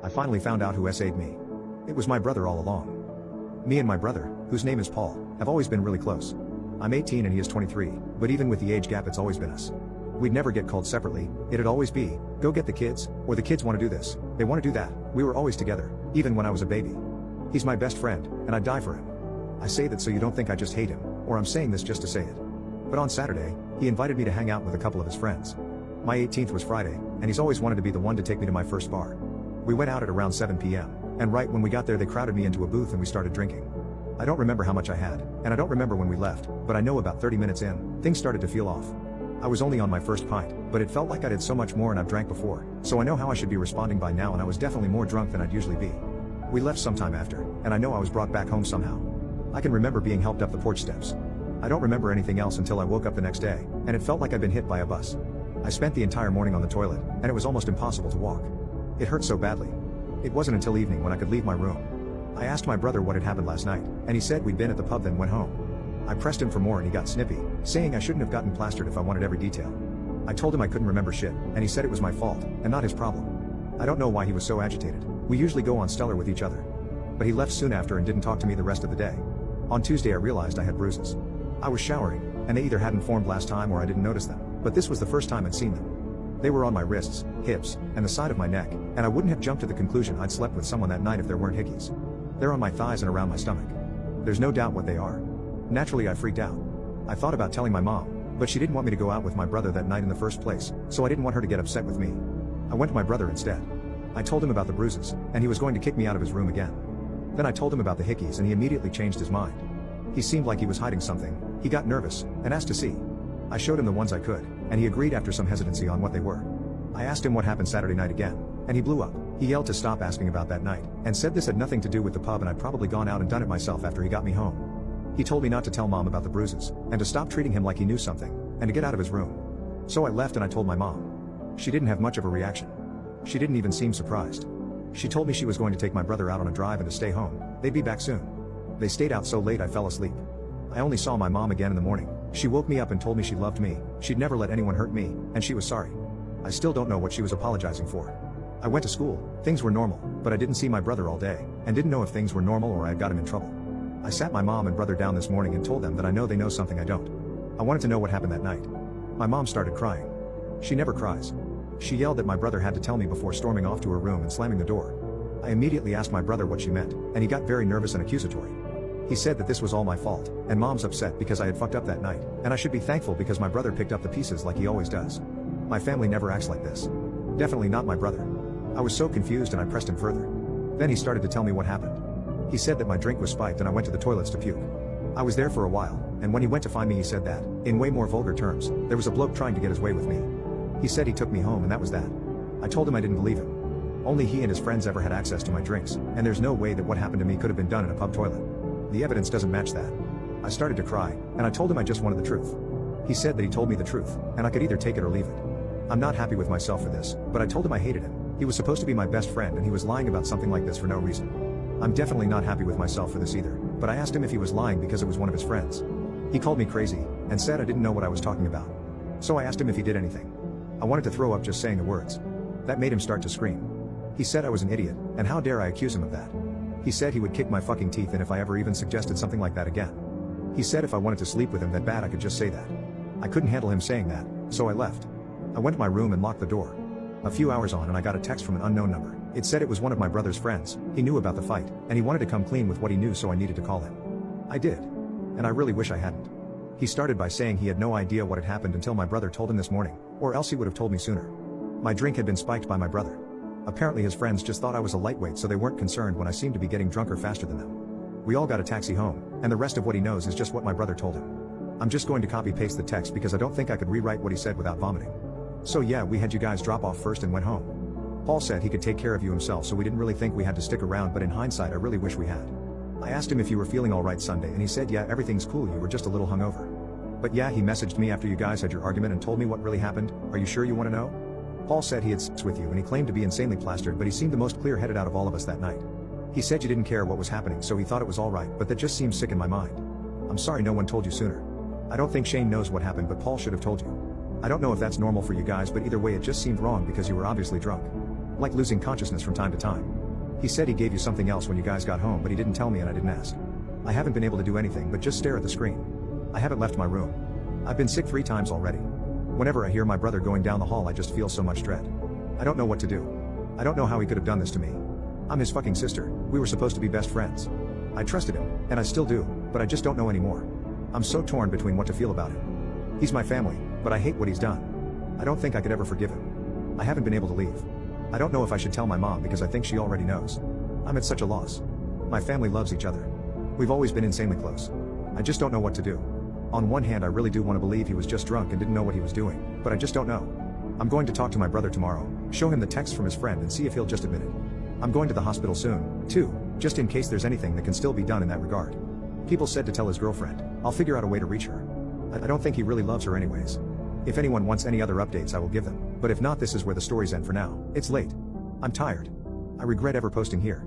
I finally found out who SA'd me. It was my brother all along. Me and my brother, whose name is Paul, have always been really close. I'm 18 and he is 23, but even with the age gap it's always been us. We'd never get called separately, it'd always be, go get the kids, or the kids want to do this, they want to do that. We were always together, even when I was a baby. He's my best friend, and I'd die for him. I say that so you don't think I just hate him, or I'm saying this just to say it. But on Saturday, he invited me to hang out with a couple of his friends. My 18th was Friday, and he's always wanted to be the one to take me to my first bar. We went out at around 7 p.m, and right when we got there they crowded me into a booth and we started drinking. I don't remember how much I had, and I don't remember when we left, but I know about 30 minutes in, things started to feel off. I was only on my first pint, but it felt like I did so much more and I've drank before, so I know how I should be responding by now, and I was definitely more drunk than I'd usually be. We left sometime after, and I know I was brought back home somehow. I can remember being helped up the porch steps. I don't remember anything else until I woke up the next day, and it felt like I'd been hit by a bus. I spent the entire morning on the toilet, and it was almost impossible to walk. It hurt so badly. It wasn't until evening when I could leave my room. I asked my brother what had happened last night, and he said we'd been at the pub then went home. I pressed him for more and he got snippy, saying I shouldn't have gotten plastered if I wanted every detail. I told him I couldn't remember shit, and he said it was my fault, and not his problem. I don't know why he was so agitated. We usually go on stellar with each other. But he left soon after and didn't talk to me the rest of the day. On Tuesday I realized I had bruises. I was showering, and they either hadn't formed last time or I didn't notice them, but this was the first time I'd seen them. They were on my wrists, hips, and the side of my neck, and I wouldn't have jumped to the conclusion I'd slept with someone that night if there weren't hickeys. They're on my thighs and around my stomach. There's no doubt what they are. Naturally I freaked out. I thought about telling my mom, but she didn't want me to go out with my brother that night in the first place, so I didn't want her to get upset with me. I went to my brother instead. I told him about the bruises, and he was going to kick me out of his room again. Then I told him about the hickeys and he immediately changed his mind. He seemed like he was hiding something, he got nervous, and asked to see. I showed him the ones I could, and he agreed after some hesitancy on what they were. I asked him what happened Saturday night again, and he blew up. He yelled to stop asking about that night, and said this had nothing to do with the pub and I'd probably gone out and done it myself after he got me home. He told me not to tell mom about the bruises, and to stop treating him like he knew something, and to get out of his room. So I left and I told my mom. She didn't have much of a reaction. She didn't even seem surprised. She told me she was going to take my brother out on a drive and to stay home, they'd be back soon. They stayed out so late I fell asleep. I only saw my mom again in the morning. She woke me up and told me she loved me, she'd never let anyone hurt me, and she was sorry. I still don't know what she was apologizing for. I went to school, things were normal, but I didn't see my brother all day, and didn't know if things were normal or I had got him in trouble. I sat my mom and brother down this morning and told them that I know they know something I don't. I wanted to know what happened that night. My mom started crying. She never cries. She yelled that my brother had to tell me before storming off to her room and slamming the door. I immediately asked my brother what she meant, and he got very nervous and accusatory. He said that this was all my fault, and mom's upset because I had fucked up that night, and I should be thankful because my brother picked up the pieces like he always does. My family never acts like this. Definitely not my brother. I was so confused and I pressed him further. Then he started to tell me what happened. He said that my drink was spiked and I went to the toilets to puke. I was there for a while, and when he went to find me he said that, in way more vulgar terms, there was a bloke trying to get his way with me. He said he took me home and that was that. I told him I didn't believe him. Only he and his friends ever had access to my drinks, and there's no way that what happened to me could have been done in a pub toilet. The evidence doesn't match that. I started to cry, and I told him I just wanted the truth. He said that he told me the truth, and I could either take it or leave it. I'm not happy with myself for this, but I told him I hated him. He was supposed to be my best friend and he was lying about something like this for no reason. I'm definitely not happy with myself for this either, but I asked him if he was lying because it was one of his friends. He called me crazy, and said I didn't know what I was talking about. So I asked him if he did anything. I wanted to throw up just saying the words. That made him start to scream. He said I was an idiot, and how dare I accuse him of that. He said he would kick my fucking teeth in if I ever even suggested something like that again. He said if I wanted to sleep with him that bad I could just say that. I couldn't handle him saying that, so I left. I went to my room and locked the door. A few hours on and I got a text from an unknown number. It said it was one of my brother's friends. He knew about the fight, and he wanted to come clean with what he knew, so I needed to call him. I did. And I really wish I hadn't. He started by saying he had no idea what had happened until my brother told him this morning, or else he would have told me sooner. My drink had been spiked by my brother. Apparently his friends just thought I was a lightweight, so they weren't concerned when I seemed to be getting drunker faster than them. We all got a taxi home, and the rest of what he knows is just what my brother told him. I'm just going to copy-paste the text because I don't think I could rewrite what he said without vomiting. So yeah, we had you guys drop off first and went home. Paul said he could take care of you himself, so we didn't really think we had to stick around, but in hindsight I really wish we had. I asked him if you were feeling alright Sunday and he said yeah, everything's cool, you were just a little hungover. But yeah, he messaged me after you guys had your argument and told me what really happened. Are you sure you want to know? Paul said he had sex with you and he claimed to be insanely plastered, but he seemed the most clear-headed out of all of us that night. He said you didn't care what was happening, so he thought it was alright, but that just seems sick in my mind. I'm sorry no one told you sooner. I don't think Shane knows what happened, but Paul should have told you. I don't know if that's normal for you guys, but either way it just seemed wrong because you were obviously drunk. Like losing consciousness from time to time. He said he gave you something else when you guys got home, but he didn't tell me and I didn't ask. I haven't been able to do anything but just stare at the screen. I haven't left my room. I've been sick 3 times already. Whenever I hear my brother going down the hall, I just feel so much dread. I don't know what to do. I don't know how he could have done this to me. I'm his fucking sister. We were supposed to be best friends. I trusted him, and I still do, but I just don't know anymore. I'm so torn between what to feel about him. He's my family, but I hate what he's done. I don't think I could ever forgive him. I haven't been able to leave. I don't know if I should tell my mom because I think she already knows. I'm at such a loss. My family loves each other. We've always been insanely close. I just don't know what to do. On one hand, I really do want to believe he was just drunk and didn't know what he was doing, but I just don't know. I'm going to talk to my brother tomorrow, show him the text from his friend and see if he'll just admit it. I'm going to the hospital soon, too, just in case there's anything that can still be done in that regard. People said to tell his girlfriend. I'll figure out a way to reach her. I don't think he really loves her anyways. If anyone wants any other updates, I will give them, but if not, this is where the stories end for now. It's late. I'm tired. I regret ever posting here.